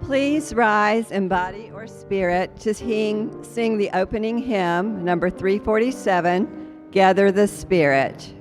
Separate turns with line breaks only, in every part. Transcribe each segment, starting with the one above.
Please rise in body or spirit to sing the opening hymn, number 347, Gather the Spirit.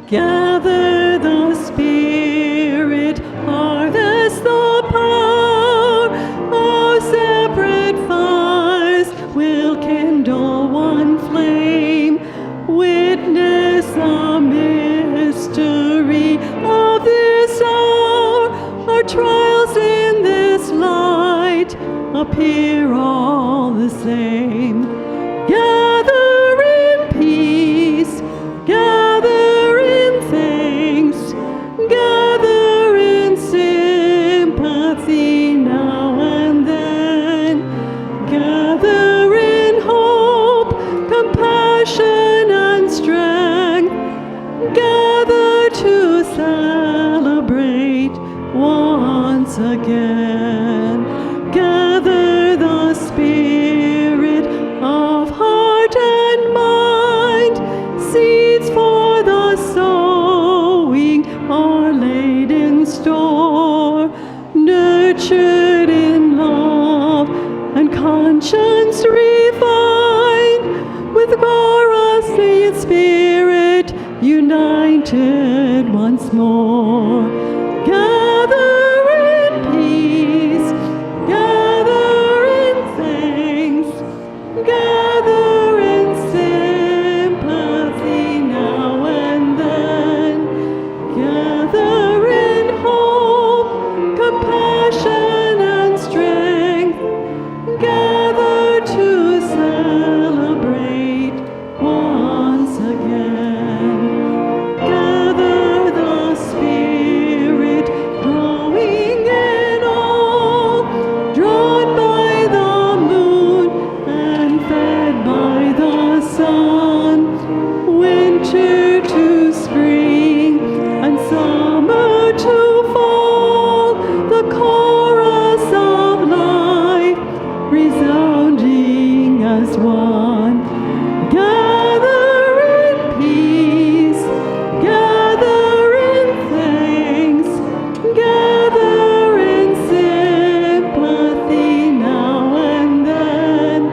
Gather the Spirit, harvest the power of separate fires, will kindle one flame, witness the mystery of this hour. Our trials in this light appear all the same. Gather in peace, gather in thanks, gather in sympathy now and then, gather in hope, compassion and strength, gather to celebrate once again. Gather the Spirit of heart and mind, seeds for the sowing are laid in store, nurtured in love and conscience refined, with God's Spirit united once more. Gather in peace, gather in thanks, gather in sympathy now and then, gather in hope, compassion and strength, gather to celebrate once again. Gather the Spirit, growing in all, drawn by the moon and fed by the sun, winter to spring and summer to fall, the chorus of life resounding as one. Gather in peace, gather in thanks, gather in sympathy now and then,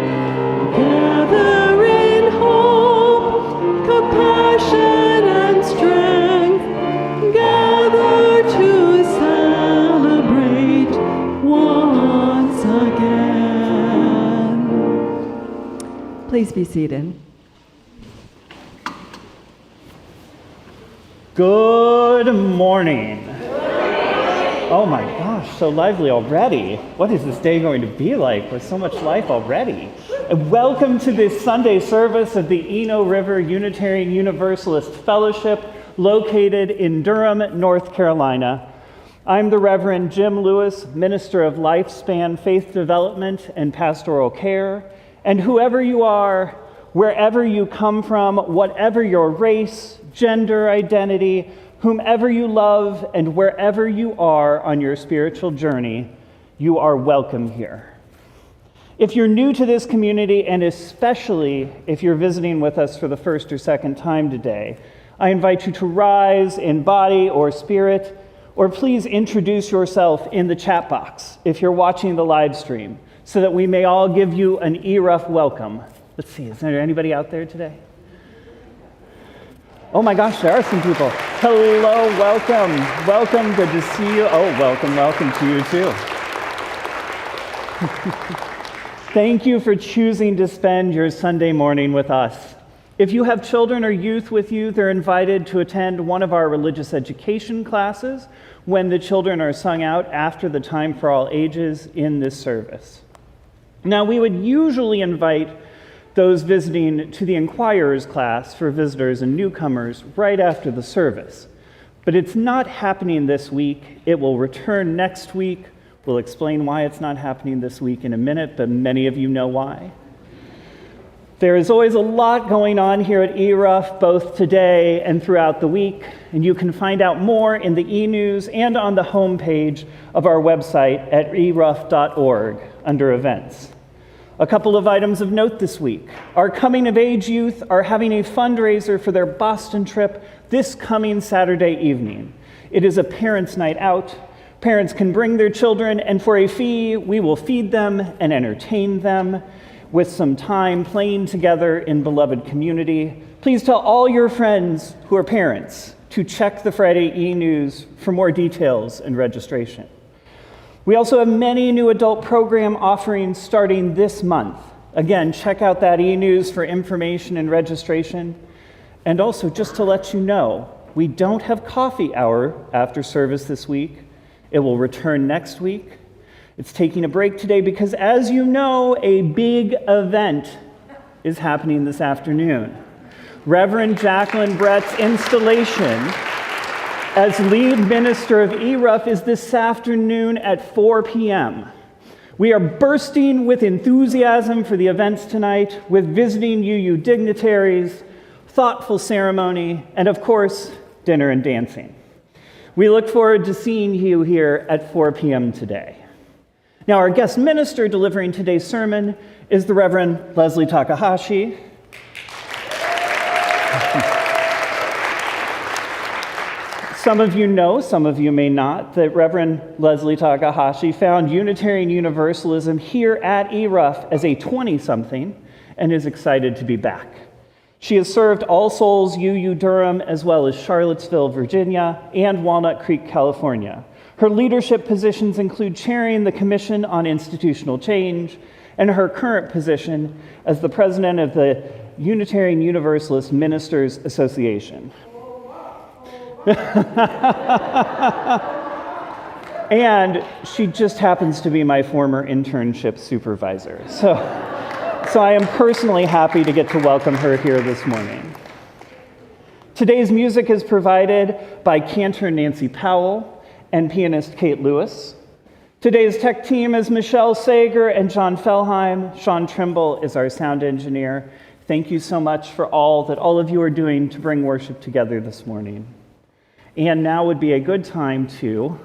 gather in hope, compassion and strength, gather to celebrate once again. Please be seated.
Good morning. Oh my gosh, so lively already. What is this day going to be like with so much life already? And welcome to this Sunday service of the Eno River Unitarian Universalist Fellowship located in Durham, North Carolina. I'm the Reverend Jim Lewis, Minister of Lifespan Faith Development and Pastoral Care. And whoever you are, wherever you come from, whatever your race, gender identity, whomever you love, and wherever you are on your spiritual journey, you are welcome here. If you're new to this community, and especially if you're visiting with us for the first or second time today, I invite you to rise in body or spirit, or please introduce yourself in the chat box if you're watching the live stream, so that we may all give you an ERUUF welcome. Let's see, is there anybody out there today? Oh my gosh, there are some people. Hello, welcome. Welcome, good to see you. Oh, welcome to you too. Thank you for choosing to spend your Sunday morning with us. If you have children or youth with you, they're invited to attend one of our religious education classes when the children are sung out after the time for all ages in this service. Now, we would usually invite those visiting to the Inquirer's class for visitors and newcomers right after the service. But it's not happening this week. It will return next week. We'll explain why it's not happening this week in a minute, but many of you know why. There is always a lot going on here at ERUUF, both today and throughout the week, and you can find out more in the e-news and on the homepage of our website at eruuf.org under events. A couple of items of note this week. Our coming-of-age youth are having a fundraiser for their Boston trip this coming Saturday evening. It is a parents' night out. Parents can bring their children, and for a fee, we will feed them and entertain them with some time playing together in beloved community. Please tell all your friends who are parents to check the Friday e-news for more details and registration. We also have many new adult program offerings starting this month. Again, check out that e-news for information and registration. And also, just to let you know, we don't have coffee hour after service this week. It will return next week. It's taking a break today because, as you know, a big event is happening this afternoon. Reverend Jacqueline Brett's installation as lead minister of ERUUF is this afternoon at 4 p.m. We are bursting with enthusiasm for the events tonight with visiting UU dignitaries, thoughtful ceremony, and of course, dinner and dancing. We look forward to seeing you here at 4 p.m. today. Now, our guest minister delivering today's sermon is the Reverend Leslie Takahashi. Some of you know, some of you may not, that Reverend Leslie Takahashi found Unitarian Universalism here at ERUUF as a 20-something and is excited to be back. She has served All Souls UU-Durham as well as Charlottesville, Virginia, and Walnut Creek, California. Her leadership positions include chairing the Commission on Institutional Change and her current position as the president of the Unitarian Universalist Ministers Association. And she just happens to be my former internship supervisor. So I am personally happy to get to welcome her here this morning. Today's music is provided by cantor Nancy Powell and pianist Kate Lewis. Today's tech team is Michelle Sager and John Fellheim. Sean Trimble is our sound engineer. Thank you so much for all that all of you are doing to bring worship together this morning. And now would be a good time to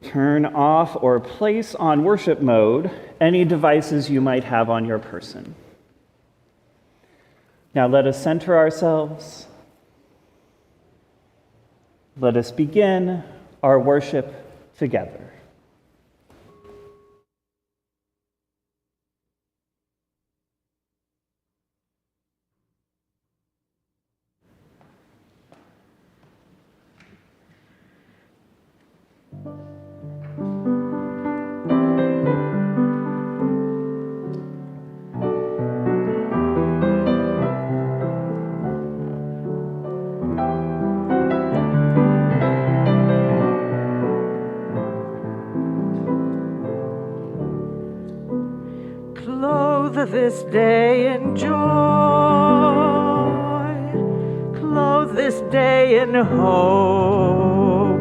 turn off or place on worship mode any devices you might have on your person. Now let us center ourselves. Let us begin our worship together.
This day in joy, clothe this day in hope.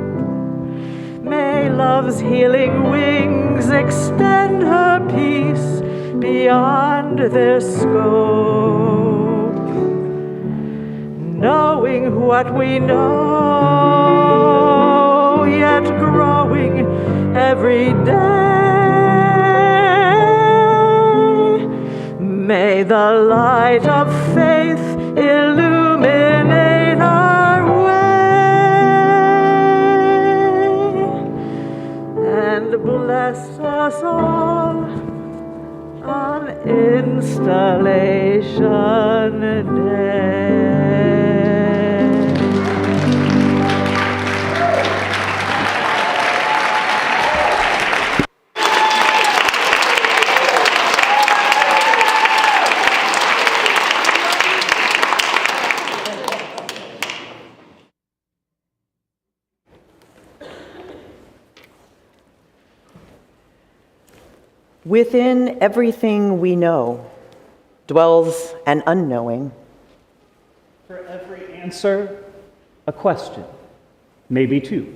May love's healing wings extend her peace beyond their scope. Knowing what we know, yet growing every day. May the light of faith illuminate our way and bless us all on Installation Day.
Within everything we know dwells an unknowing.
For every answer, a question, maybe two.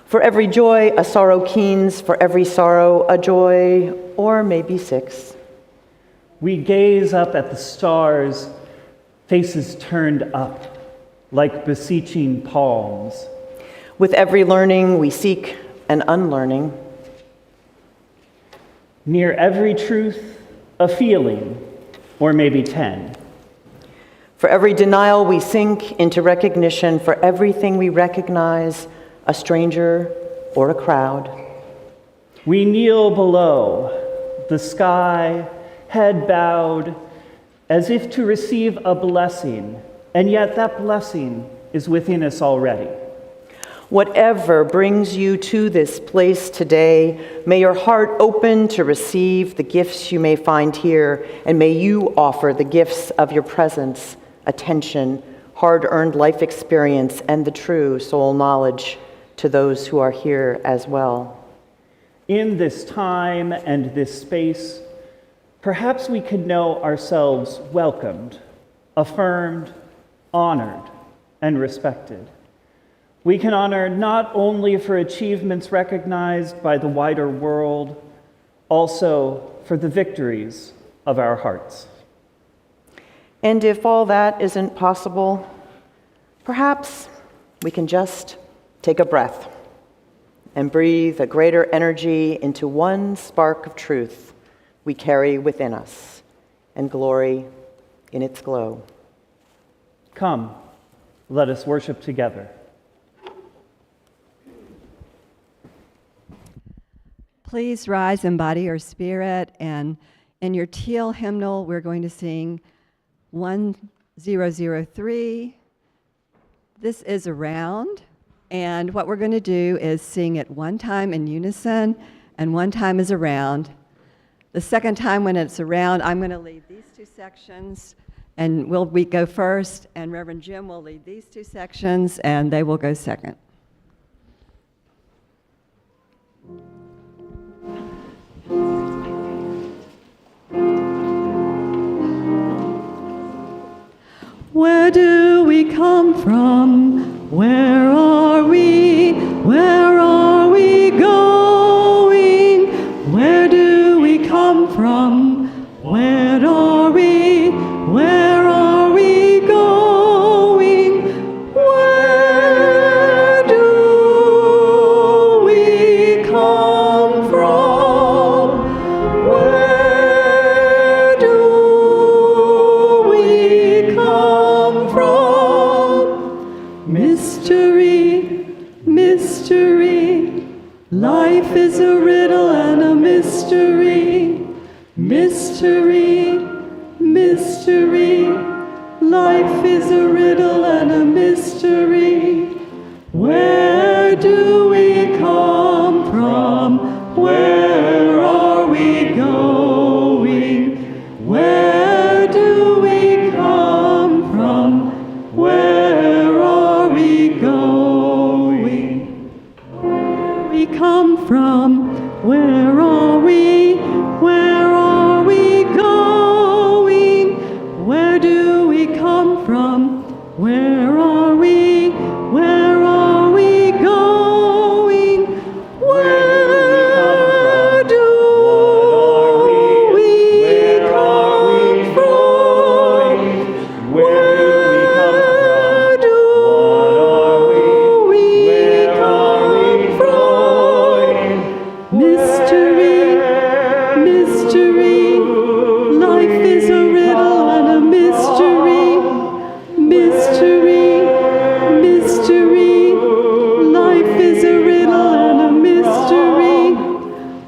For every joy, a sorrow keens. For every sorrow, a joy, or maybe six.
We gaze up at the stars, faces turned up, like beseeching palms.
With every learning, we seek an unlearning.
Near every truth, a feeling, or maybe 10.
For every denial we sink into recognition, for everything we recognize, a stranger or a crowd.
We kneel below the sky, head bowed, as if to receive a blessing, and yet that blessing is within us already.
Whatever brings you to this place today, may your heart open to receive the gifts you may find here, and may you offer the gifts of your presence, attention, hard-earned life experience, and the true soul knowledge to those who are here as well.
In this time and this space, perhaps we could know ourselves welcomed, affirmed, honored, and respected. We can honor not only for achievements recognized by the wider world, also for the victories of our hearts.
And if all that isn't possible, perhaps we can just take a breath and breathe a greater energy into one spark of truth we carry within us and glory in its glow.
Come, let us worship together.
Please rise in body or spirit, and in your teal hymnal, we're going to sing 1003. This is around, and what we're going to do is sing it one time in unison, and one time is around. The second time when it's around, I'm going to lead these two sections, and we go first, and Reverend Jim will lead these two sections, and they will go second.
Where do we come from? Where are we? Where are we going? Where do we come from? Where are we? Where are we going? Where do we come from? Where do we come from? Mystery, mystery, life is a riddle and a mystery. Mystery, mystery, life is a riddle and a mystery. Where do we come from? Where are we going? Where do we come from? Where are we going? We come from, where are we? Where are we going? Where do we come from? Where are we? Where are we going? Where do we come from? Where do we come from? Mystery, mystery, life is a riddle and a mystery. Mystery, mystery, life is a riddle and a mystery.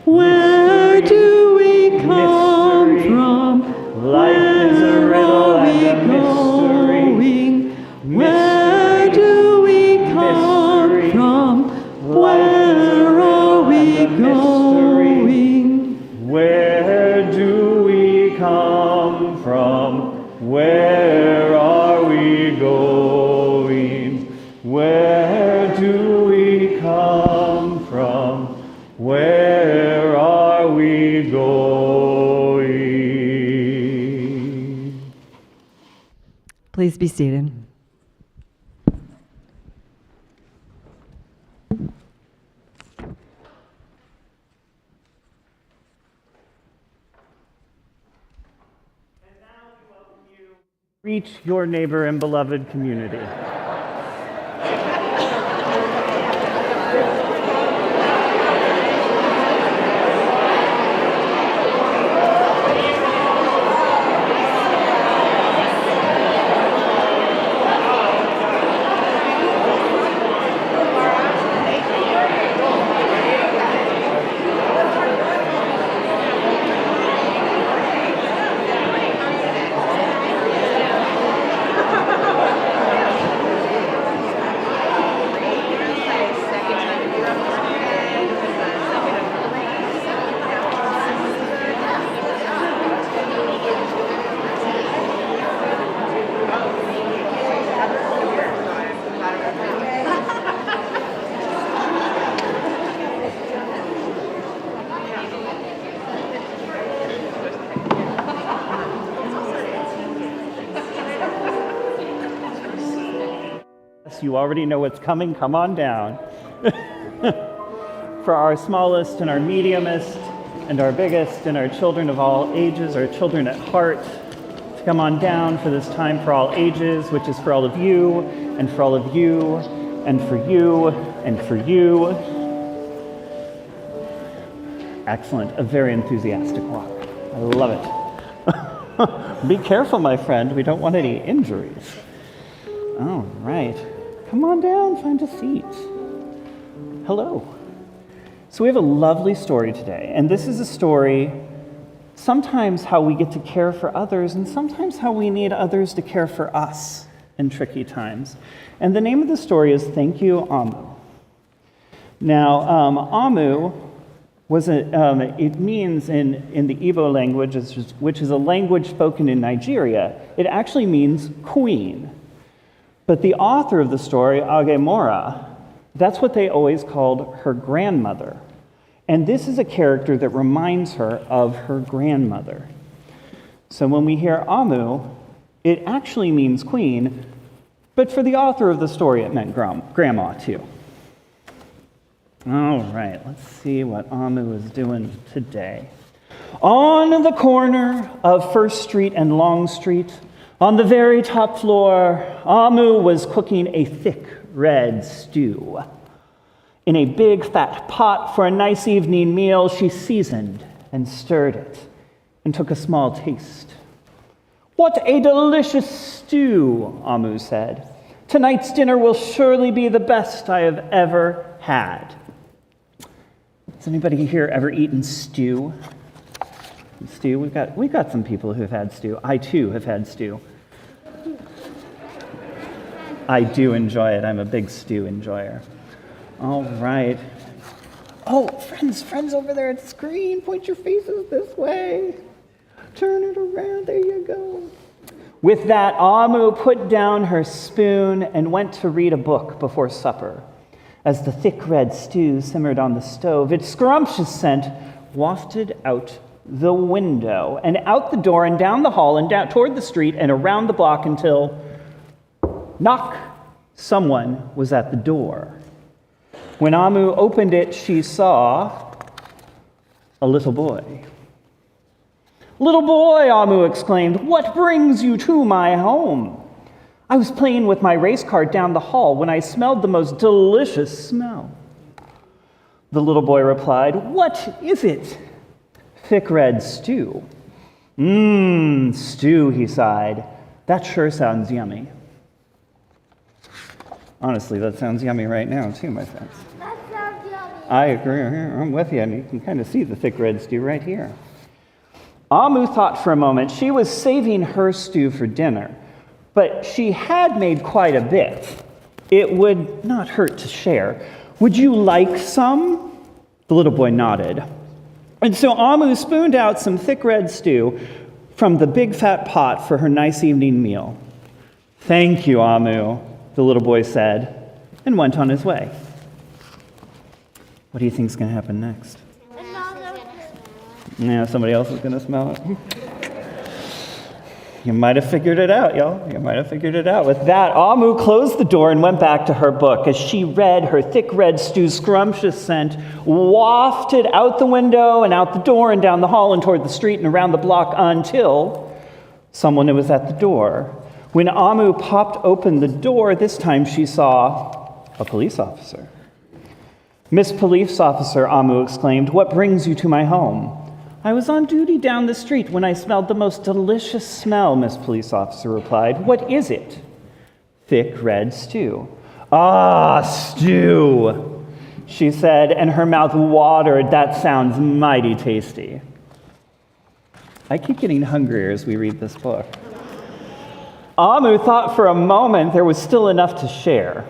Where do we come from?
Life is a riddle and a mystery.
Where do we come from? Where are we going?
Where do we come from? Where are we going? Where do we come from? Where are we going?
Please be seated.
Reach your neighbor and beloved community. Yes, you already know what's coming. Come on down. For our smallest and our mediumest and our biggest and our children of all ages, our children at heart, to come on down for this time for all ages, which is for all of you and for all of you and for you and for you. Excellent. A very enthusiastic walk. I love it. Be careful, my friend. We don't want any injuries. All right. Come on down. Find a seat. Hello. So we have a lovely story today. And this is a story, sometimes how we get to care for others, and sometimes how we need others to care for us in tricky times. And the name of the story is Thank You, Amu. Now, Amu it means in the Igbo language, which is a language spoken in Nigeria, it actually means queen. But the author of the story, Agemora, that's what they always called her grandmother. And this is a character that reminds her of her grandmother. So when we hear Amu, it actually means queen, but for the author of the story, it meant grandma too. All right, let's see what Amu is doing today. On the corner of First Street and Long Street, on the very top floor, Amu was cooking a thick red stew. In a big fat pot for a nice evening meal, she seasoned and stirred it and took a small taste. "What a delicious stew," Amu said. "Tonight's dinner will surely be the best I have ever had." Has anybody here ever eaten stew? Stew, we've got some people who have had stew. I too have had stew. I do enjoy it. I'm a big stew enjoyer. All right. Oh, friends over there at the screen, point your faces this way. Turn it around, there you go. With that, Amu put down her spoon and went to read a book before supper. As the thick red stew simmered on the stove, its scrumptious scent wafted out the window and out the door and down the hall and down toward the street and around the block until, knock, someone was at the door. When Amu opened it, she saw a little boy. "Little boy," Amu exclaimed, "what brings you to my home?" "I was playing with my race car down the hall when I smelled the most delicious smell." The little boy replied, "What is it?" "Thick red stew." Stew," he sighed. "That sure sounds yummy." Honestly, that sounds yummy right now, too, my friends.
That sounds yummy.
I agree. I'm with you, and you can kind of see the thick red stew right here. Amu thought for a moment. She was saving her stew for dinner, but she had made quite a bit. It would not hurt to share. "Would you like some?" The little boy nodded. And so Amu spooned out some thick red stew from the big fat pot for her nice evening meal. "Thank you, Amu," the little boy said, and went on his way. What do you think is going to happen next? Yeah, somebody else is going to smell it. You might have figured it out, y'all. You might have figured it out. With that, Amu closed the door and went back to her book. As she read, her thick red stew's scrumptious scent wafted out the window and out the door and down the hall and toward the street and around the block until someone was at the door. When Amu popped open the door, this time she saw a police officer. "Miss Police Officer," Amu exclaimed, "what brings you to my home?" "I was on duty down the street when I smelled the most delicious smell," Miss Police Officer replied. "What is it?" "Thick red stew." "Ah, stew," she said, and her mouth watered. "That sounds mighty tasty." I keep getting hungrier as we read this book. Amu thought for a moment there was still enough to share.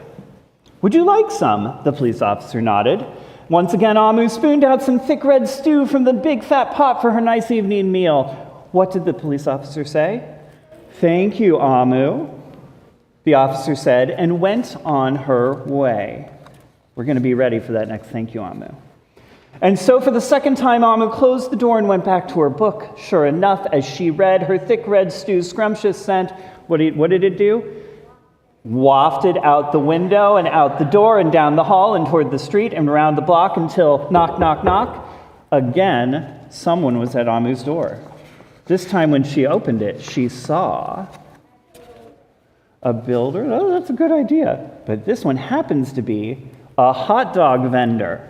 "Would you like some?" The police officer nodded. Once again, Amu spooned out some thick red stew from the big fat pot for her nice evening meal. What did the police officer say? "Thank you, Amu," the officer said, and went on her way. We're going to be ready for that next thank you, Amu. And so for the second time, Amu closed the door and went back to her book. Sure enough, as she read, her thick red stew's scrumptious scent, what did it do? wafted out the window and out the door and down the hall and toward the street and around the block until knock, knock, knock. Again, someone was at Amu's door. This time when she opened it, she saw a builder. Oh, that's a good idea. But this one happens to be a hot dog vendor.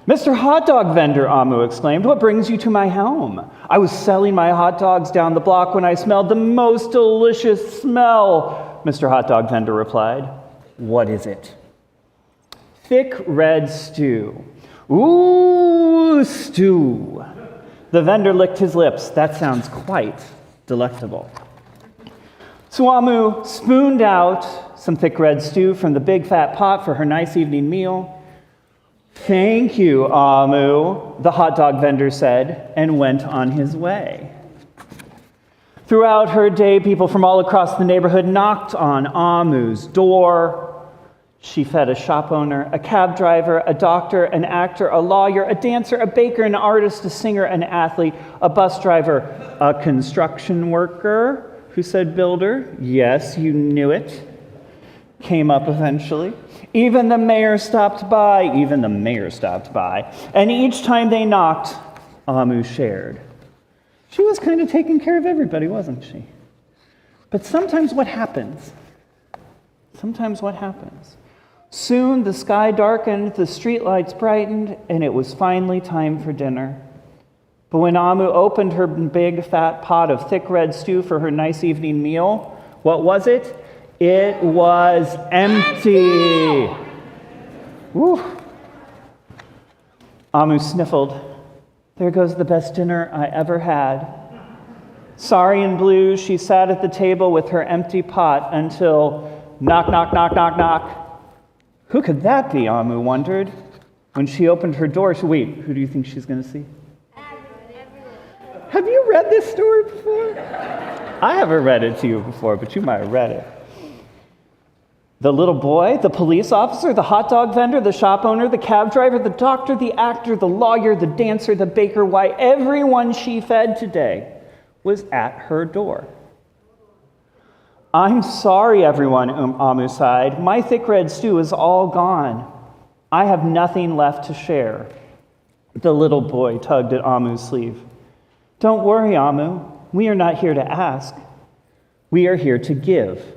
Mr. Hot Dog Vendor, Amu exclaimed, what brings you to my home? I was selling my hot dogs down the block when I smelled the most delicious smell, Mr. Hot Dog Vendor replied. What is it? Thick red stew. Ooh, stew. The vendor licked his lips. That sounds quite delectable. So Amu spooned out some thick red stew from the big fat pot for her nice evening meal. Thank you, Amu, the hot dog vendor said, and went on his way. Throughout her day, people from all across the neighborhood knocked on Amu's door. She fed a shop owner, a cab driver, a doctor, an actor, a lawyer, a dancer, a baker, an artist, a singer, an athlete, a bus driver, a construction worker who said builder. Yes, you knew it. Came up eventually. Even the mayor stopped by. And each time they knocked, Amu shared. She was kind of taking care of everybody, wasn't she? But sometimes what happens? Soon the sky darkened, the streetlights brightened, and it was finally time for dinner. But when Amu opened her big fat pot of thick red stew for her nice evening meal, what was it? It was empty. Woo. Amu sniffled. There goes the best dinner I ever had. Sorry and blue, she sat at the table with her empty pot until knock, knock, knock, knock, knock. Who could that be, Amu wondered. When she opened her door, wait, who do you think she's going to see? Have you read this story before? I haven't read it to you before, but you might have read it. The little boy, the police officer, the hot dog vendor, the shop owner, the cab driver, the doctor, the actor, the lawyer, the dancer, the baker, why, everyone she fed today was at her door. I'm sorry, everyone, Amu sighed. My thick red stew is all gone. I have nothing left to share. The little boy tugged at Amu's sleeve. Don't worry, Amu. We are not here to ask. We are here to give.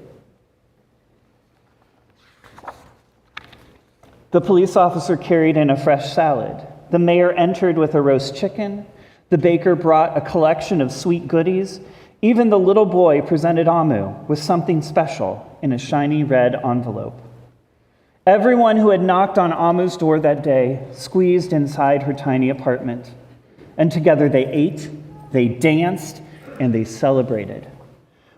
The police officer carried in a fresh salad. The mayor entered with a roast chicken. The baker brought a collection of sweet goodies. Even the little boy presented Amu with something special in a shiny red envelope. Everyone who had knocked on Amu's door that day squeezed inside her tiny apartment. And together they ate, they danced, and they celebrated.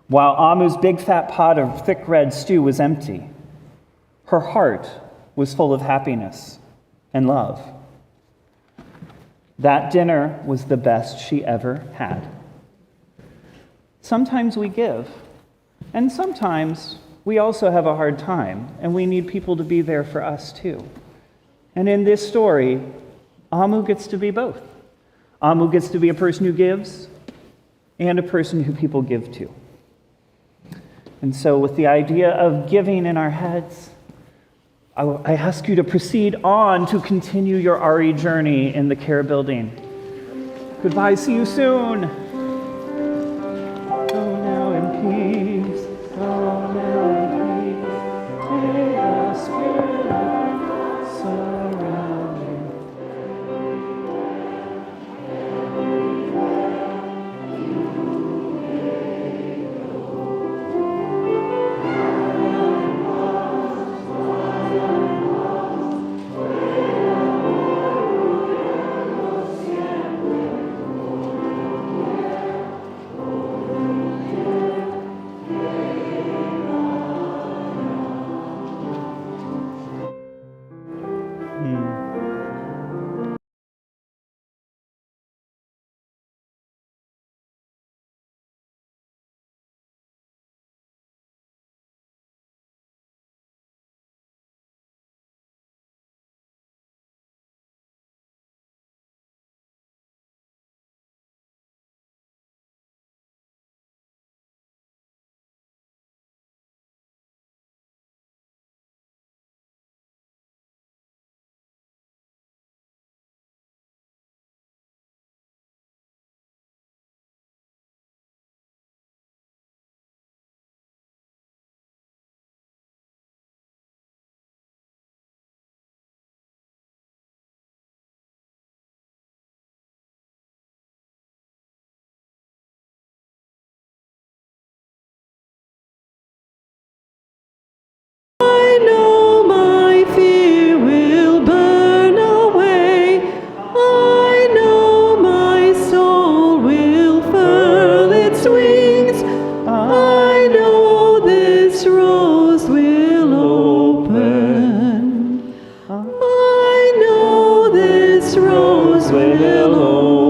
While Amu's big fat pot of thick red stew was empty, her heart was full of happiness and love. That dinner was the best she ever had. Sometimes we give, and sometimes we also have a hard time, and we need people to be there for us too. And in this story, Amu gets to be both. Amu gets to be a person who gives and a person who people give to. And so with the idea of giving in our heads, I ask you to proceed on to continue your RE journey in the care building. Goodbye, see you soon. Go now in peace, go now in peace. May the Spirit surround you.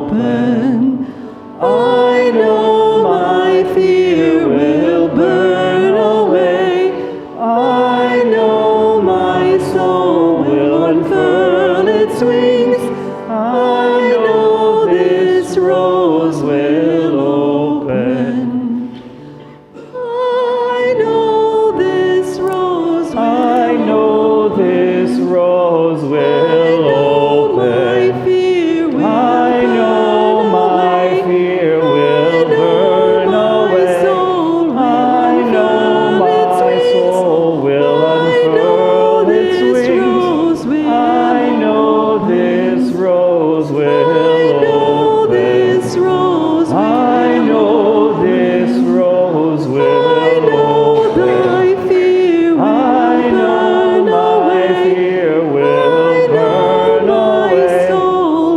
open. I know my fear will burn away. I know my soul will unfurl its wings. I know this rose will open. I know this rose will
I know this rose will open. I know my fear will burn away. I know my soul will unfurl its wings. I know this rose will open. I know this rose will open. I know my fear will burn away.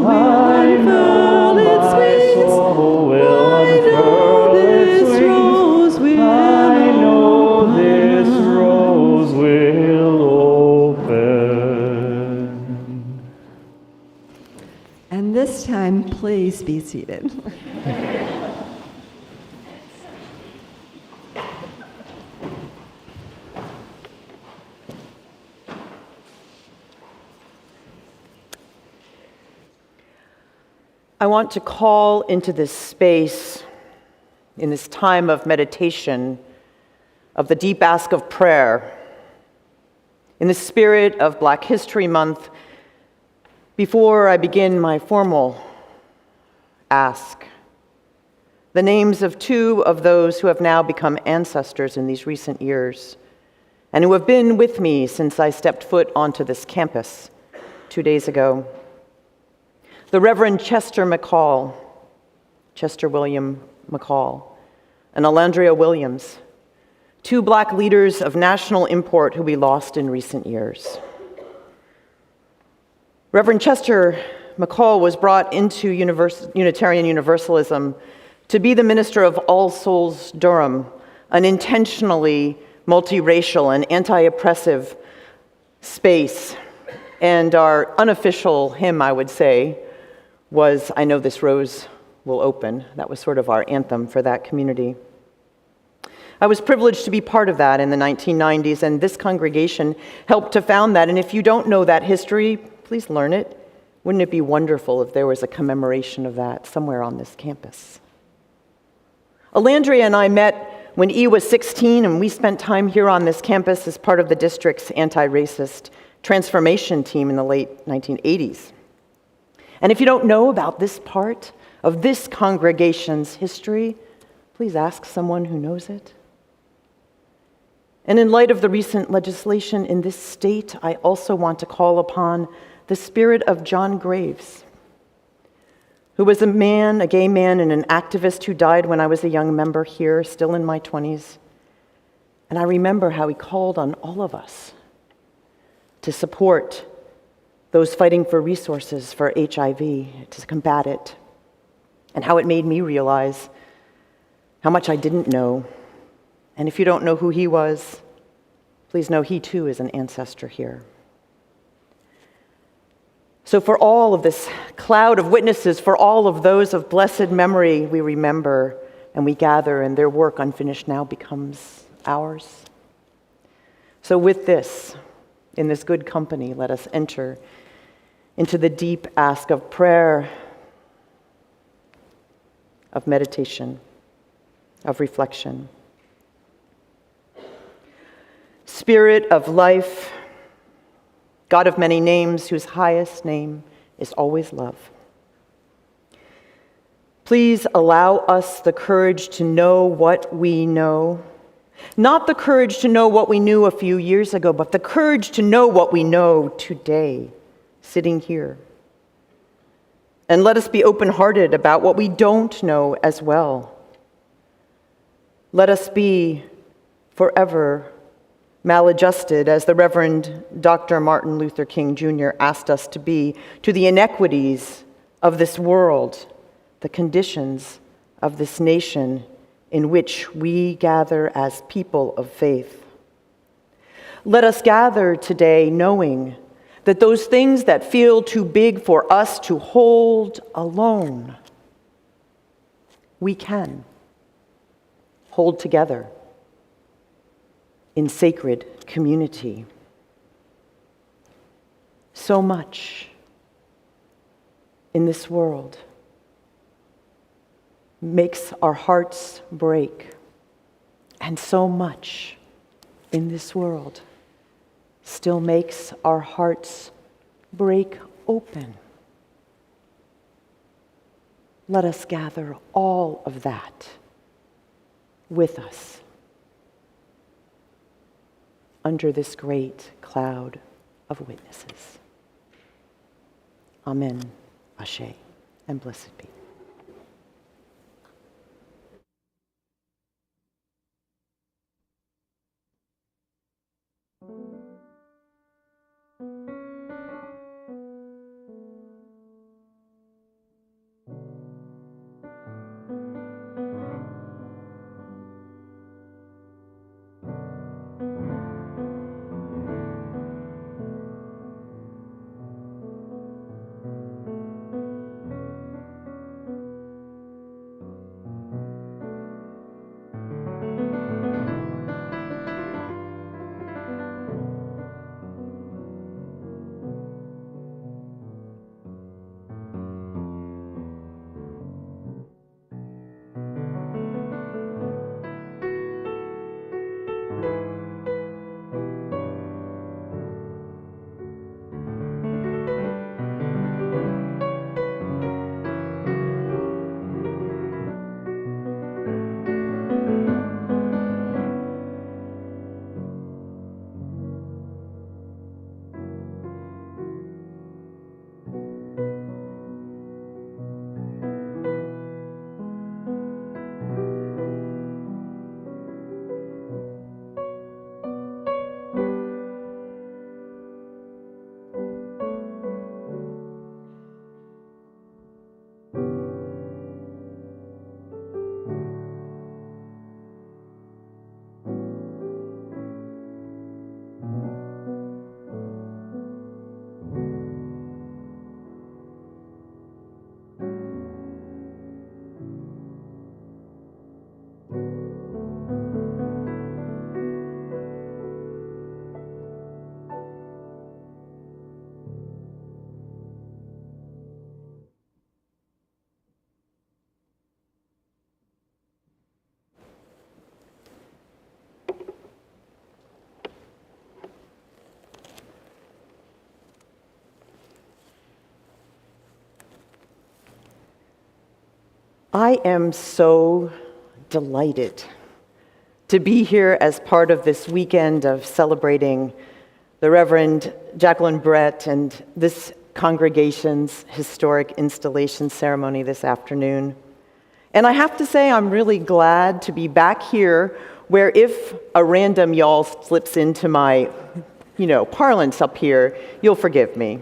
I know my soul will unfurl its wings. I know this rose will open.
And this time, please be seated.
I want to call into this space, in this time of meditation, of the deep ask of prayer, in the spirit of Black History Month, before I begin my formal ask, the names of two of those who have now become ancestors in these recent years, and who have been with me since I stepped foot onto this campus 2 days ago. The Reverend Chester William McCall, and Alandria Williams, two Black leaders of national import who we lost in recent years. Reverend Chester McCall was brought into Unitarian Universalism to be the minister of All Souls Durham, an intentionally multiracial and anti-oppressive space. And our unofficial hymn, I would say, was "I Know This Rose Will Open." That was sort of our anthem for that community. I was privileged to be part of that in the 1990s, and this congregation helped to found that. And if you don't know that history, please learn it. Wouldn't it be wonderful if there was a commemoration of that somewhere on this campus? Alandria and I met when E was 16, and we spent time here on this campus as part of the district's anti-racist transformation team in the late 1980s. And if you don't know about this part of this congregation's history, please ask someone who knows it. And in light of the recent legislation in this state, I also want to call upon the spirit of John Graves, who was a gay man and an activist who died when I was a young member here, still in my 20s. And I remember how he called on all of us to support those fighting for resources for HIV, to combat it, and how it made me realize how much I didn't know. And if you don't know who he was, please know he too is an ancestor here. So for all of this cloud of witnesses, for all of those of blessed memory, we remember and we gather, and their work unfinished now becomes ours. So with this, in this good company, let us enter into the deep ask of prayer, of meditation, of reflection. Spirit of life, God of many names, whose highest name is always love. Please allow us the courage to know what we know. Not the courage to know what we knew a few years ago, but the courage to know what we know today, sitting here. And let us be open-hearted about what we don't know as well. Let us be forever maladjusted, as the Reverend Dr. Martin Luther King Jr. asked us to be, to the inequities of this world, the conditions of this nation in which we gather as people of faith. Let us gather today knowing that those things that feel too big for us to hold alone, we can hold together in sacred community. So much in this world makes our hearts break, and so much in this world still makes our hearts break open. Let us gather all of that with us under this great cloud of witnesses. Amen, Ashe, and blessed be. I am so delighted to be here as part of this weekend of celebrating the Reverend Jacqueline Brett and this congregation's historic installation ceremony this afternoon. And I have to say, I'm really glad to be back here where if a random y'all slips into my, parlance up here, you'll forgive me.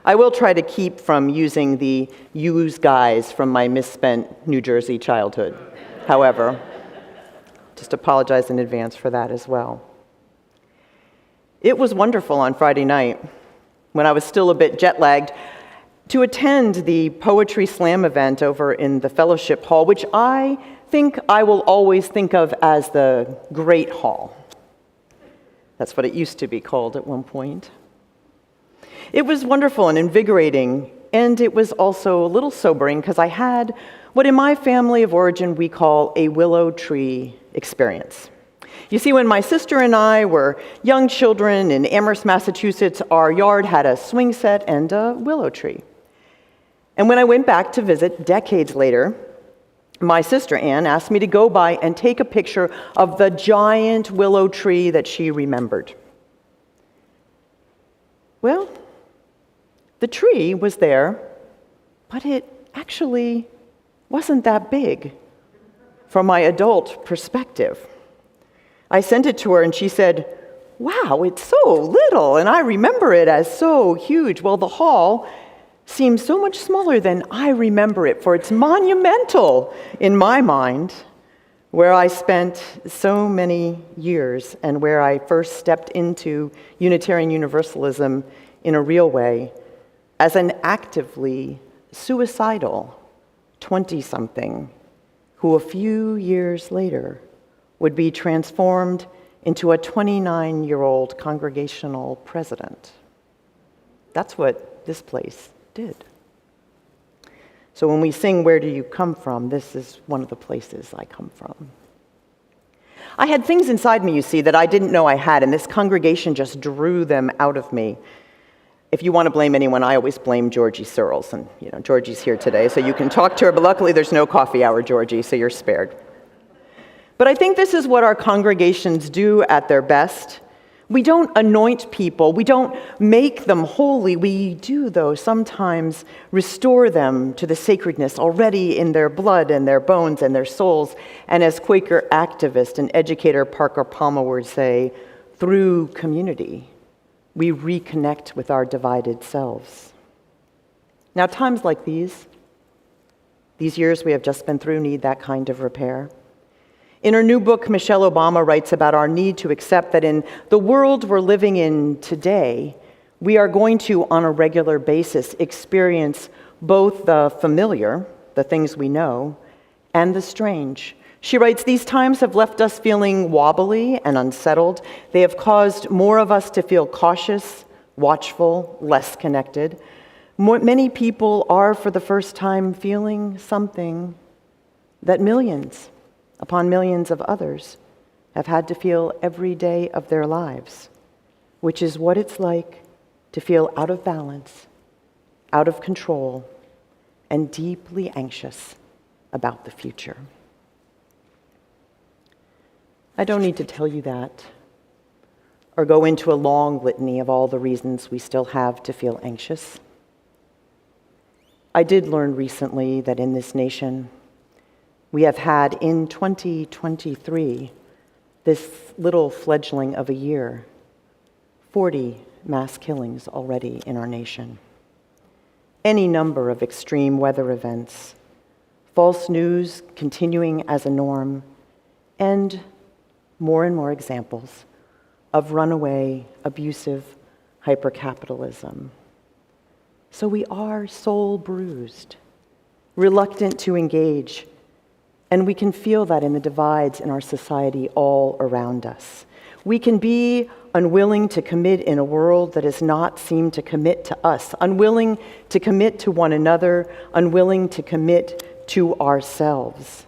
I will try to keep from using the "yous guys" from my misspent New Jersey childhood. However, just apologize in advance for that as well. It was wonderful on Friday night, when I was still a bit jet-lagged, to attend the Poetry Slam event over in the Fellowship Hall, which I think I will always think of as the Great Hall. That's what it used to be called at one point. It was wonderful and invigorating, and it was also a little sobering because I had what in my family of origin we call a willow tree experience. You see, when my sister and I were young children in Amherst, Massachusetts, our yard had a swing set and a willow tree. And when I went back to visit decades later, my sister Ann asked me to go by and take a picture of the giant willow tree that she remembered. Well, the tree was there, but it actually wasn't that big from my adult perspective. I sent it to her and she said, "Wow, it's so little, and I remember it as so huge." Well, the hall seems so much smaller than I remember it, for it's monumental in my mind. where I spent so many years and where I first stepped into Unitarian Universalism in a real way as an actively suicidal 20-something who a few years later would be transformed into a 29-year-old congregational president. That's what this place did. So when we sing, "Where do you come from?" this is one of the places I come from. I had things inside me, you see, that I didn't know I had, and this congregation just drew them out of me. If you want to blame anyone, I always blame Georgie Searles, and Georgie's here today, so you can talk to her, but luckily there's no coffee hour, Georgie, so you're spared. But I think this is what our congregations do at their best. We don't anoint people. We don't make them holy. We do, though, sometimes restore them to the sacredness already in their blood and their bones and their souls. And as Quaker activist and educator Parker Palmer would say, through community, we reconnect with our divided selves. Now, times like these years we have just been through, need that kind of repair. In her new book, Michelle Obama writes about our need to accept that in the world we're living in today, we are going to, on a regular basis, experience both the familiar, the things we know, and the strange. She writes, "These times have left us feeling wobbly and unsettled. They have caused more of us to feel cautious, watchful, less connected. Many people are, for the first time, feeling something that millions upon millions of others have had to feel every day of their lives, which is what it's like to feel out of balance, out of control, and deeply anxious about the future." I don't need to tell you that, or go into a long litany of all the reasons we still have to feel anxious. I did learn recently that in this nation, we have had in 2023, this little fledgling of a year, 40 mass killings already in our nation. Any number of extreme weather events, false news continuing as a norm, and more examples of runaway, abusive hypercapitalism. So we are soul bruised, reluctant to engage, and we can feel that in the divides in our society all around us. We can be unwilling to commit in a world that does not seem to commit to us, unwilling to commit to one another, unwilling to commit to ourselves.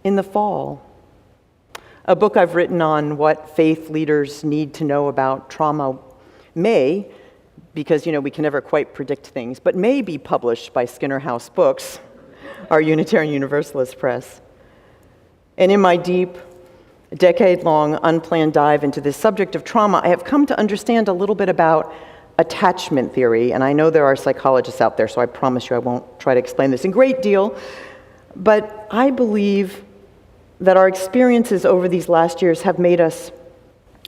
In the fall, a book I've written on what faith leaders need to know about trauma may, because we can never quite predict things, but may be published by Skinner House Books, our Unitarian Universalist press. And in my deep, decade-long, unplanned dive into this subject of trauma, I have come to understand a little bit about attachment theory, and I know there are psychologists out there, so I promise you I won't try to explain this in great deal, but I believe that our experiences over these last years have made us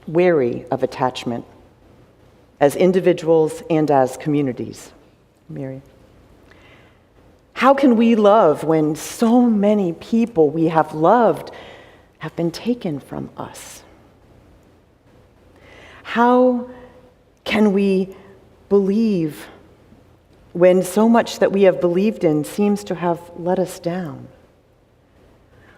wary of attachment as individuals and as communities. Mary. How can we love when so many people we have loved have been taken from us? How can we believe when so much that we have believed in seems to have let us down?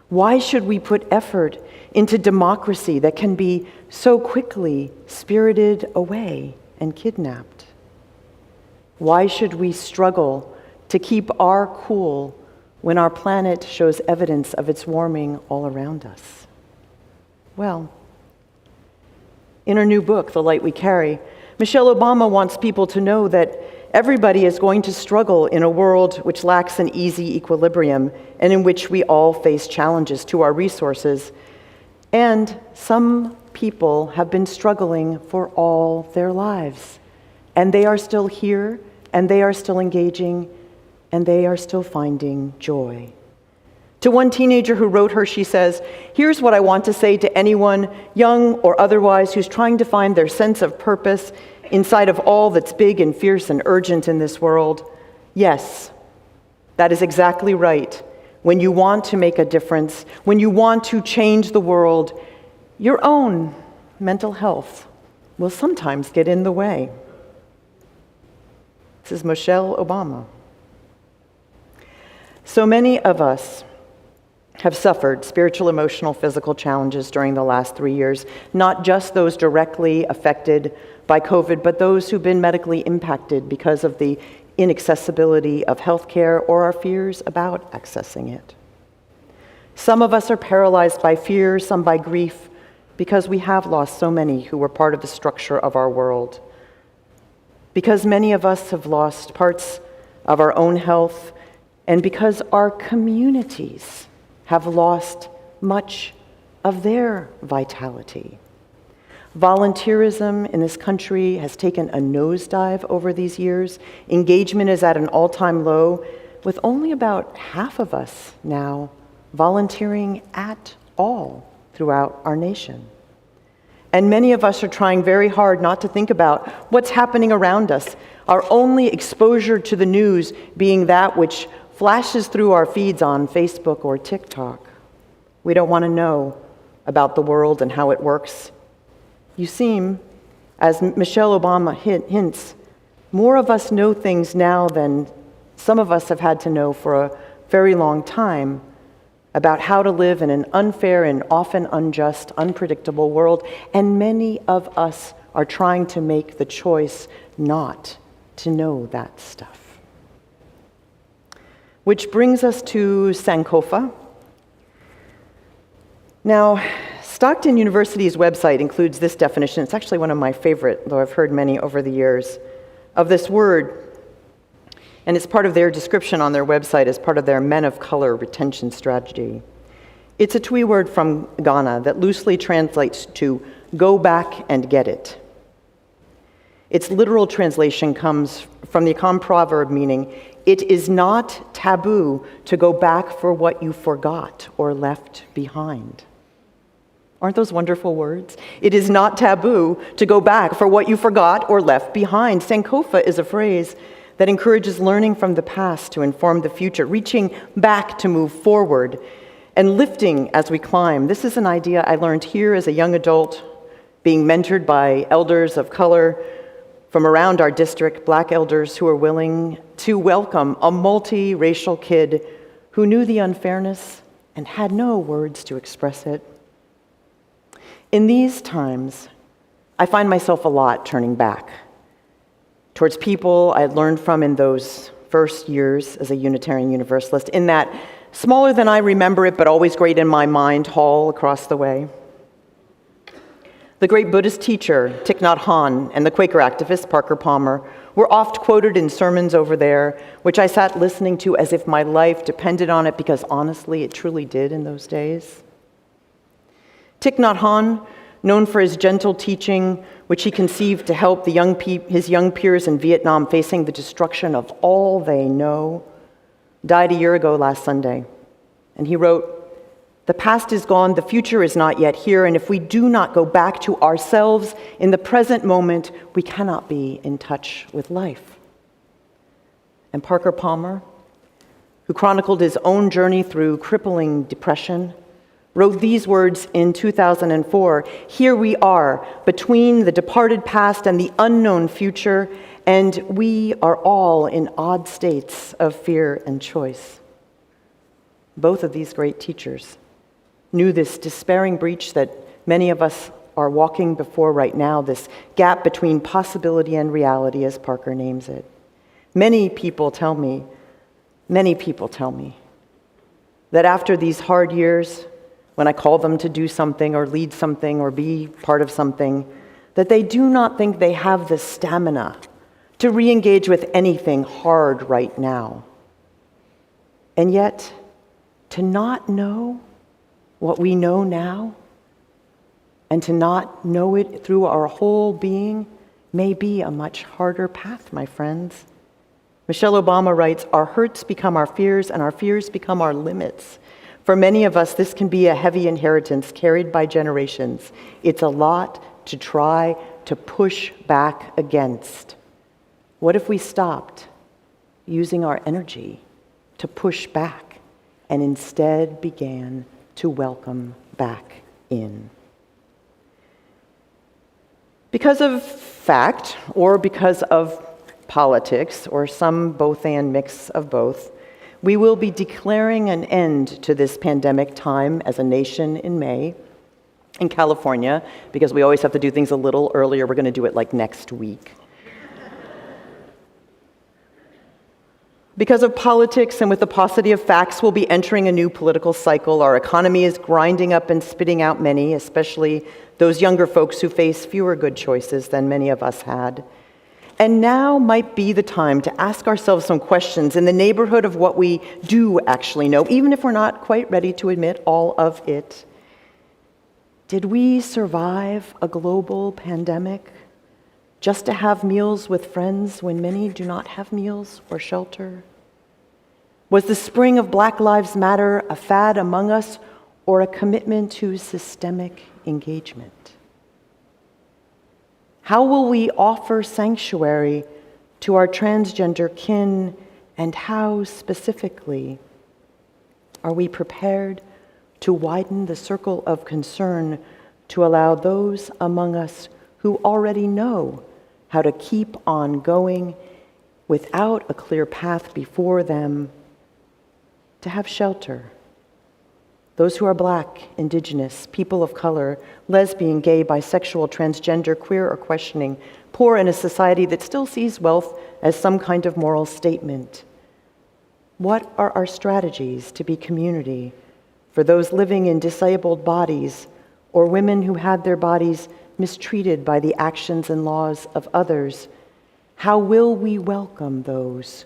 Why should we put effort into democracy that can be so quickly spirited away and kidnapped? Why should we struggle to keep our cool when our planet shows evidence of its warming all around us? Well, in her new book, The Light We Carry, Michelle Obama wants people to know that everybody is going to struggle in a world which lacks an easy equilibrium and in which we all face challenges to our resources. And some people have been struggling for all their lives. And they are still here, and they are still engaging, and they are still finding joy. To one teenager who wrote her, she says, "Here's what I want to say to anyone, young or otherwise, who's trying to find their sense of purpose inside of all that's big and fierce and urgent in this world. Yes, that is exactly right. when you want to make a difference, when you want to change the world, your own mental health will sometimes get in the way. This is Michelle Obama. So many of us have suffered spiritual, emotional, physical challenges during the last 3 years, not just those directly affected by COVID, but those who've been medically impacted because of the inaccessibility of healthcare or our fears about accessing it. Some of us are paralyzed by fear, some by grief, because we have lost so many who were part of the structure of our world. Because many of us have lost parts of our own health, and because our communities have lost much of their vitality. Volunteerism in this country has taken a nosedive over these years. Engagement is at an all-time low, with only about half of us now volunteering at all throughout our nation. And many of us are trying very hard not to think about what's happening around us, our only exposure to the news being that which flashes through our feeds on Facebook or TikTok. We don't want to know about the world and how it works. You seem, as Michelle Obama hints, more of us know things now than some of us have had to know for a very long time about how to live in an unfair and often unjust, unpredictable world, and many of us are trying to make the choice not to know that stuff. Which brings us to Sankofa. Now, Stockton University's website includes this definition. It's actually one of my favorite, though I've heard many over the years, of this word. And it's part of their description on their website as part of their Men of Color retention strategy. It's a Twi word from Ghana that loosely translates to go back and get it. Its literal translation comes from the Akan proverb meaning, it is not taboo to go back for what you forgot or left behind. Aren't those wonderful words? It is not taboo to go back for what you forgot or left behind. Sankofa is a phrase that encourages learning from the past to inform the future, reaching back to move forward, and lifting as we climb. This is an idea I learned here as a young adult, being mentored by elders of color from around our district, Black elders who are willing to welcome a multiracial kid who knew the unfairness and had no words to express it. In these times, I find myself a lot turning back towards people I had learned from in those first years as a Unitarian Universalist, in that smaller than I remember it, but always great in my mind, hall across the way. The great Buddhist teacher, Thich Nhat Hanh, and the Quaker activist, Parker Palmer, were oft quoted in sermons over there, which I sat listening to as if my life depended on it, because honestly, it truly did in those days. Thich Nhat Hanh, known for his gentle teaching, which he conceived to help his young peers in Vietnam facing the destruction of all they know, died a year ago last Sunday. And he wrote, "The past is gone, the future is not yet here, and if we do not go back to ourselves in the present moment, we cannot be in touch with life." And Parker Palmer, who chronicled his own journey through crippling depression, wrote these words in 2004, "Here we are, between the departed past and the unknown future, and we are all in odd states of fear and choice." Both of these great teachers knew this despairing breach that many of us are walking before right now, this gap between possibility and reality, as Parker names it. Many people tell me that after these hard years, when I call them to do something or lead something or be part of something, that they do not think they have the stamina to re-engage with anything hard right now. And yet, to not know what we know now, and to not know it through our whole being, may be a much harder path, my friends. Michelle Obama writes, "Our hurts become our fears, and our fears become our limits. For many of us, this can be a heavy inheritance carried by generations. It's a lot to try to push back against. What if we stopped using our energy to push back and instead began to welcome back in. Because of fact, or because of politics, or some both and mix of both, we will be declaring an end to this pandemic time as a nation in May. In California, because we always have to do things a little earlier, we're going to do it like next week. Because of politics and with the paucity of facts, we'll be entering a new political cycle. Our economy is grinding up and spitting out many, especially those younger folks who face fewer good choices than many of us had. And now might be the time to ask ourselves some questions in the neighborhood of what we do actually know, even if we're not quite ready to admit all of it. Did we survive a global pandemic just to have meals with friends when many do not have meals or shelter? Was the spring of Black Lives Matter a fad among us or a commitment to systemic engagement? How will we offer sanctuary to our transgender kin, and how specifically are we prepared to widen the circle of concern to allow those among us who already know how to keep on going without a clear path before them to have shelter? Those who are Black, Indigenous, people of color, lesbian, gay, bisexual, transgender, queer, or questioning, poor in a society that still sees wealth as some kind of moral statement. What are our strategies to be community for those living in disabled bodies or women who had their bodies mistreated by the actions and laws of others? How will we welcome those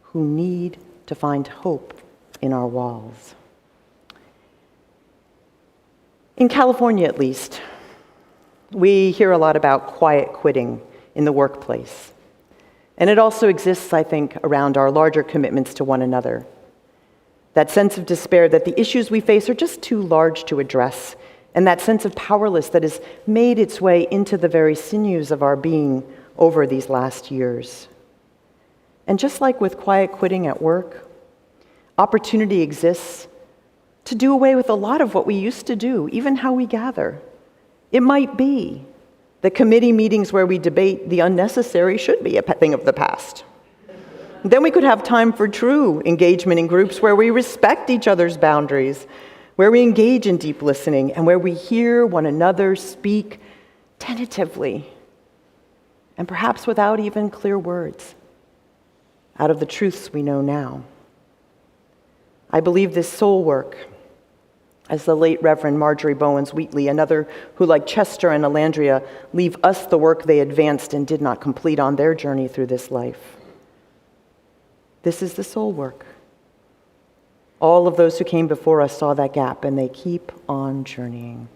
who need to find hope in our walls? In California, at least, we hear a lot about quiet quitting in the workplace. And it also exists, I think, around our larger commitments to one another. That sense of despair that the issues we face are just too large to address, and that sense of powerlessness that has made its way into the very sinews of our being over these last years. And just like with quiet quitting at work, opportunity exists to do away with a lot of what we used to do, even how we gather. It might be that committee meetings where we debate the unnecessary should be a thing of the past. Then we could have time for true engagement in groups where we respect each other's boundaries, where we engage in deep listening, and where we hear one another speak tentatively, and perhaps without even clear words, out of the truths we know now. I believe this soul work, as the late Reverend Marjorie Bowens Wheatley, another who, like Chester and Alandria, leave us the work they advanced and did not complete on their journey through this life. This is the soul work. All of those who came before us saw that gap, and they keep on journeying.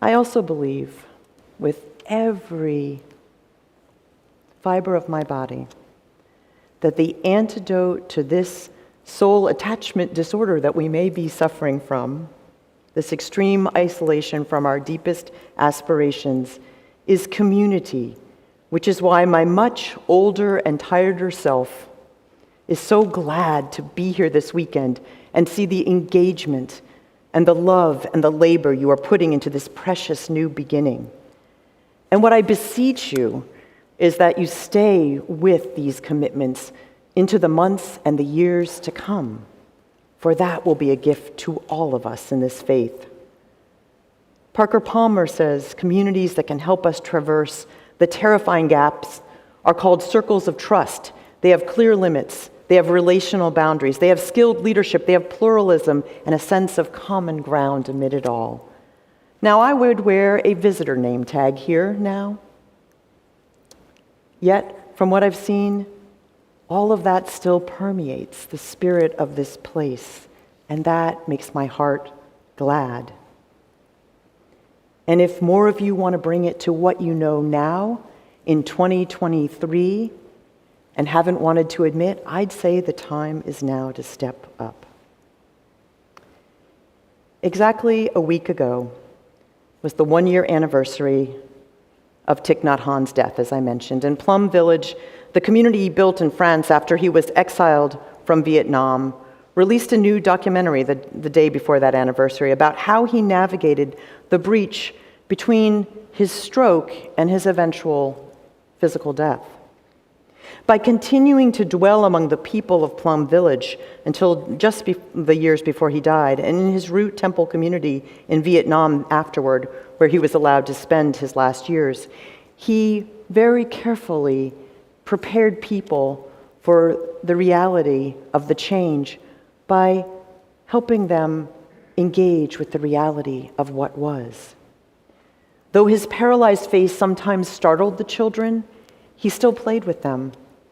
I also believe, with every fiber of my body, that the antidote to this soul attachment disorder that we may be suffering from, this extreme isolation from our deepest aspirations, is community, which is why my much older and tireder self is so glad to be here this weekend and see the engagement and the love and the labor you are putting into this precious new beginning. And what I beseech you is that you stay with these commitments into the months and the years to come, for that will be a gift to all of us in this faith. Parker Palmer says communities that can help us traverse the terrifying gaps are called circles of trust. They have clear limits, they have relational boundaries, they have skilled leadership, they have pluralism, and a sense of common ground amid it all. Now, I would wear a visitor name tag here now. Yet, from what I've seen, all of that still permeates the spirit of this place, and that makes my heart glad. And if more of you want to bring it to what you know now, in 2023, and haven't wanted to admit, I'd say the time is now to step up. Exactly a week ago was the one-year anniversary of Thich Nhat Hanh's death, as I mentioned. In Plum Village, the community he built in France after he was exiled from Vietnam, released a new documentary the day before that anniversary about how he navigated the breach between his stroke and his eventual physical death. By continuing to dwell among the people of Plum Village until just the years before he died, and in his root temple community in Vietnam afterward, where he was allowed to spend his last years, he very carefully prepared people for the reality of the change by helping them engage with the reality of what was. Though his paralyzed face sometimes startled the children, he still played with them.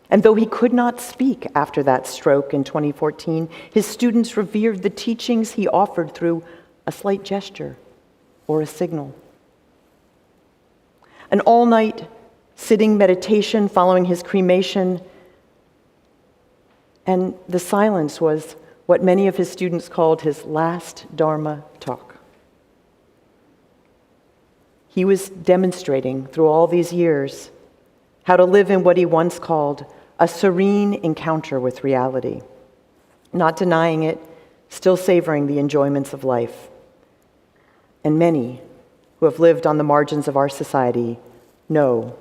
And though he could not speak after that stroke in 2014, his students revered the teachings he offered through a slight gesture or a signal. An all-night sitting meditation following his cremation, and the silence was what many of his students called his last Dharma talk. He was demonstrating through all these years how to live in what he once called a serene encounter with reality, not denying it, still savoring the enjoyments of life. And many who have lived on the margins of our society know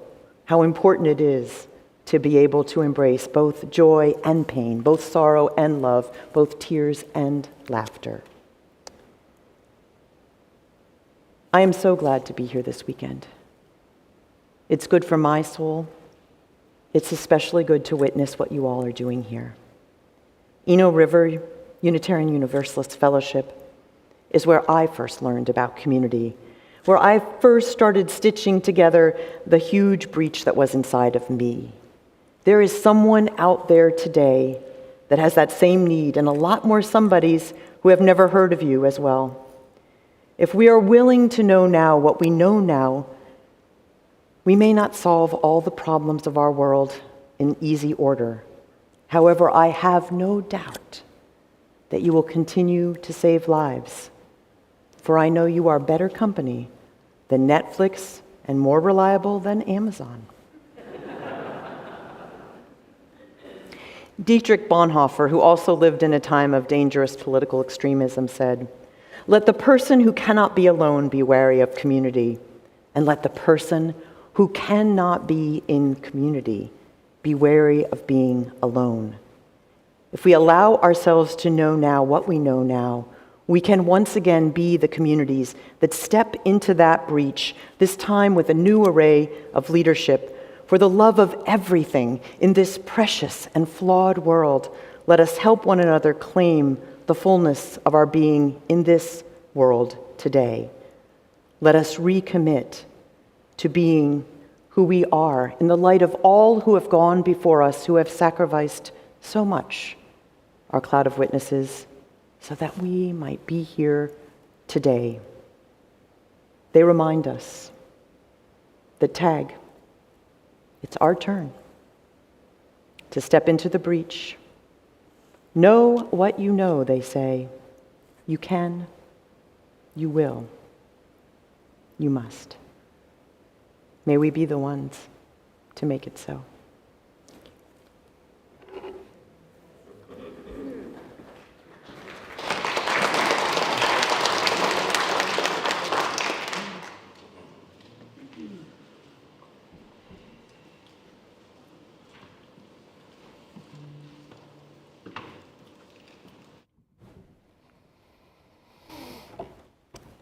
how important it is to be able to embrace both joy and pain, both sorrow and love, both tears and laughter. I am so glad to be here this weekend. It's good for my soul. It's especially good to witness what you all are doing here. Eno River Unitarian Universalist Fellowship is where I first learned about community, where I first started stitching together the huge breach that was inside of me. There is someone out there today that has that same need, and a lot more somebodies who have never heard of you as well. If we are willing to know now what we know now, we may not solve all the problems of our world in easy order. However, I have no doubt that you will continue to save lives, for I know you are better company than Netflix and more reliable than Amazon. Dietrich Bonhoeffer, who also lived in a time of dangerous political extremism, said, "Let the person who cannot be alone be wary of community, and let the person who cannot be in community be wary of being alone." If we allow ourselves to know now what we know now, we can once again be the communities that step into that breach, this time with a new array of leadership. For the love of everything in this precious and flawed world, let us help one another claim the fullness of our being in this world today. Let us recommit to being who we are in the light of all who have gone before us, who have sacrificed so much, our cloud of witnesses, so that we might be here today. They remind us that tag, it's our turn to step into the breach. Know what you know, they say. You can, you will, you must. May we be the ones to make it so.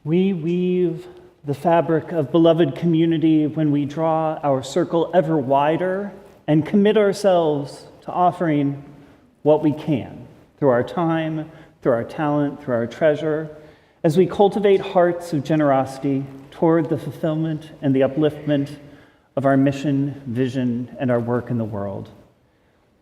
We weave the fabric of beloved community when we draw our circle ever wider and commit ourselves to offering what we can through our time, through our talent, through our treasure, as we cultivate hearts of generosity toward the fulfillment and the upliftment of our mission, vision, and our work in the world.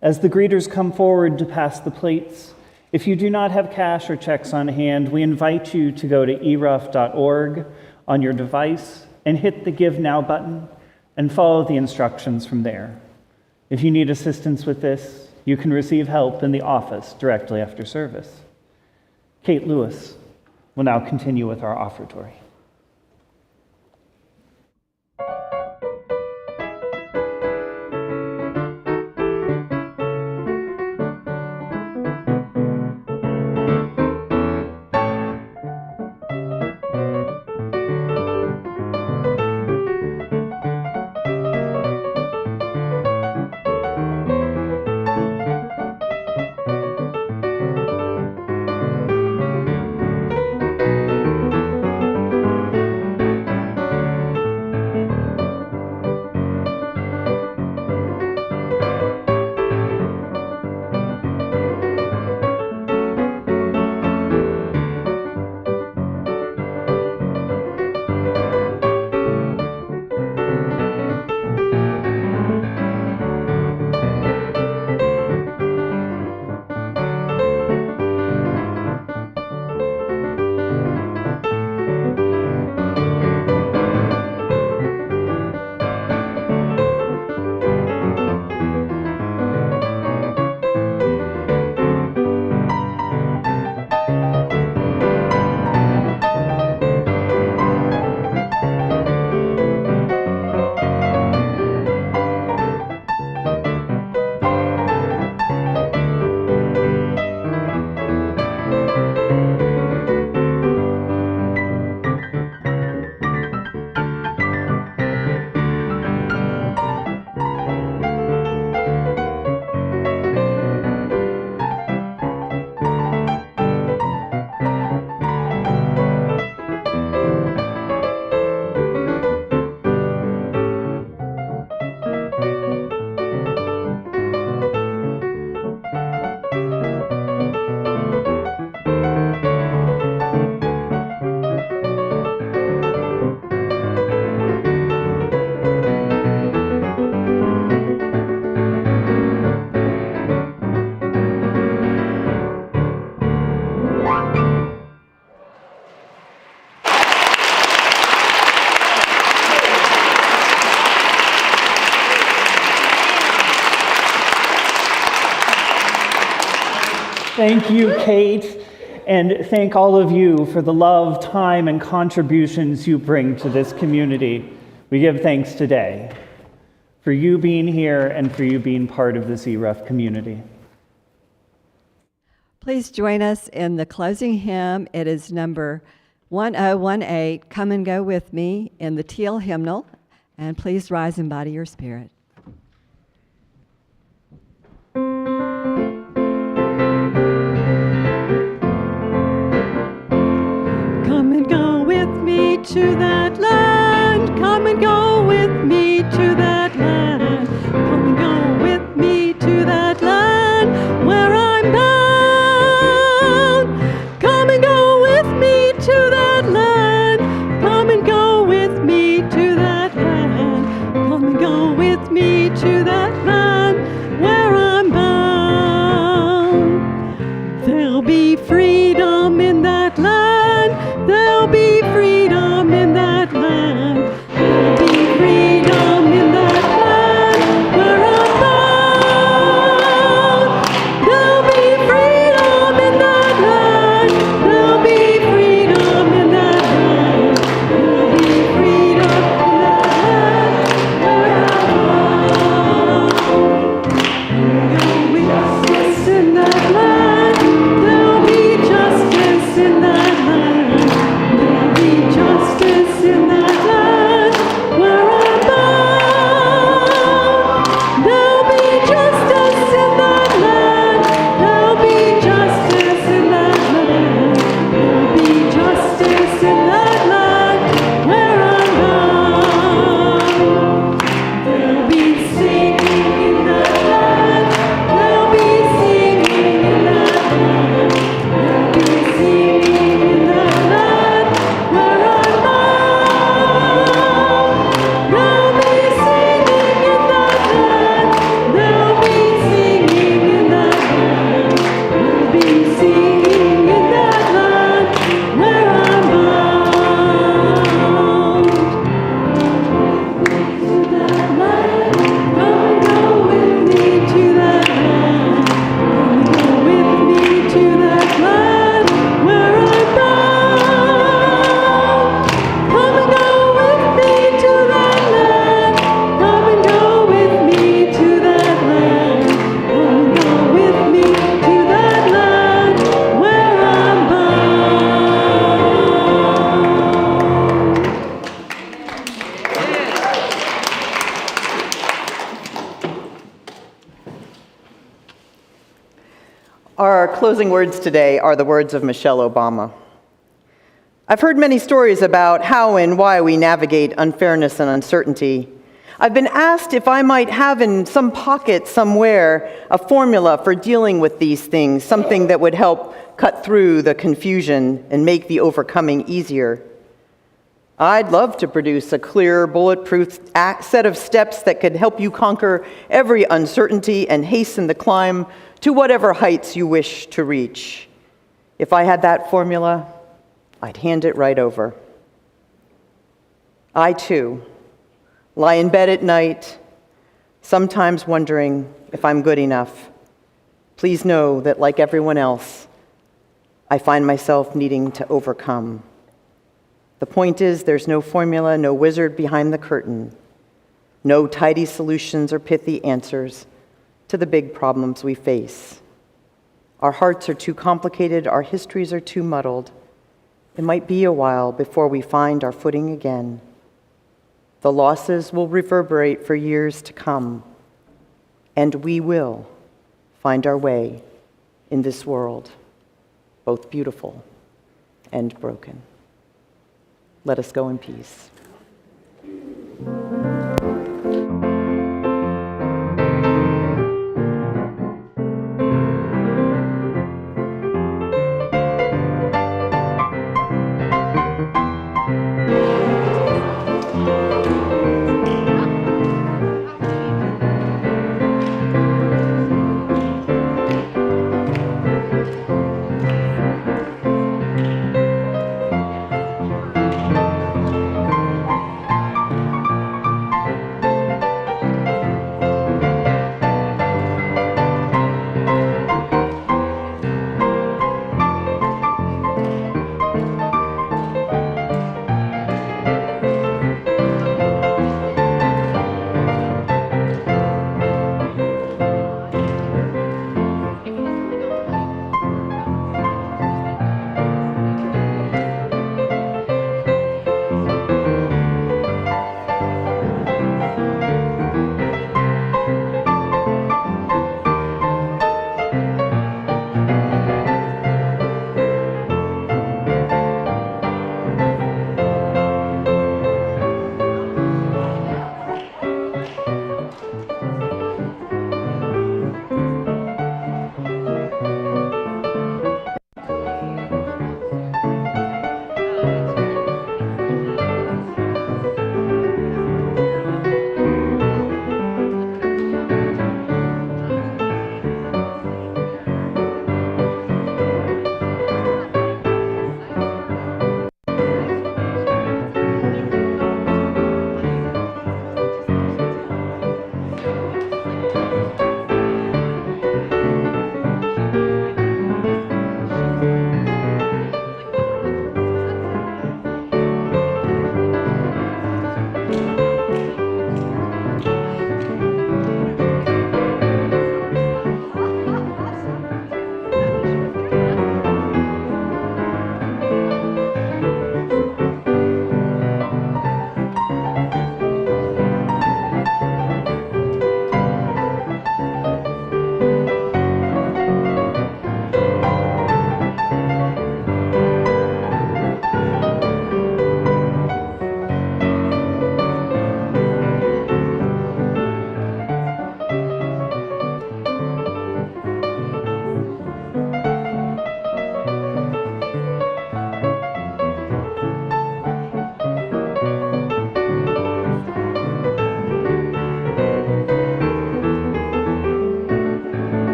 As the greeters come forward to pass the plates, if you do not have cash or checks on hand, we invite you to go to ERUUF.org on your device and hit the Give Now button and follow the instructions from there. If you need assistance with this, you can receive help in the office directly after service. Kate Lewis will now continue with our offertory. Thank you, Kate, and thank all of you for the love, time, and contributions you bring to this community. We give thanks today for you being here and for you being part of this ERUUF community.
Please join us in the closing hymn. It is number 1018, Come and Go With Me, in the teal hymnal. And please rise in body or spirit.
Come and go with me to that land. Come and go with me to that land. Come and go with me to that land where I'm bound. Come and go with me to that land. Come and go with me to that land. Come and go with me to that land where I'm bound. There'll be freedom in that land. There'll be freedom in that land. There'll be freedom in that land where I'm bound. There'll be freedom in that land. There'll be freedom in that land. There'll be freedom in that land where I'm bound. There'll be justice in that land. There'll be justice in that land. There'll be justice in that land where I'm bound. There'll be justice in that land. There'll be justice in that land. There'll be justice in that land where I'm bound. There'll be singing in that land. There'll be singing in that land. There'll be singing in that land where I'm bound. There'll be singing in that land. There'll be singing in that land. There'll be singing in that land where I'm bound. To that land, come and go with me to that land. Come and go with me to that land where I'm bound. Come and go with me to that land. Come and go with me to that land. Come and go with me to that land where I'm
Our closing words today are the words of Michelle Obama. I've heard many stories about how and why we navigate unfairness and uncertainty. I've been asked if I might have in some pocket somewhere a formula for dealing with these things, something that would help cut through the confusion and make the overcoming easier. I'd love to produce a clear, bulletproof set of steps that could help you conquer every uncertainty and hasten the climb to whatever heights you wish to reach. If I had that formula, I'd hand it right over. I, too, lie in bed at night, sometimes wondering if I'm good enough. Please know that, like everyone else, I find myself needing to overcome. The point is, there's no formula, no wizard behind the curtain, no tidy solutions or pithy answers to the big problems we face. Our hearts are too complicated, our histories are too muddled. It might be a while before we find our footing again. The losses will reverberate for years to come, and we will find our way in this world, both beautiful and broken. Let us go in peace.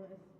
Universalist.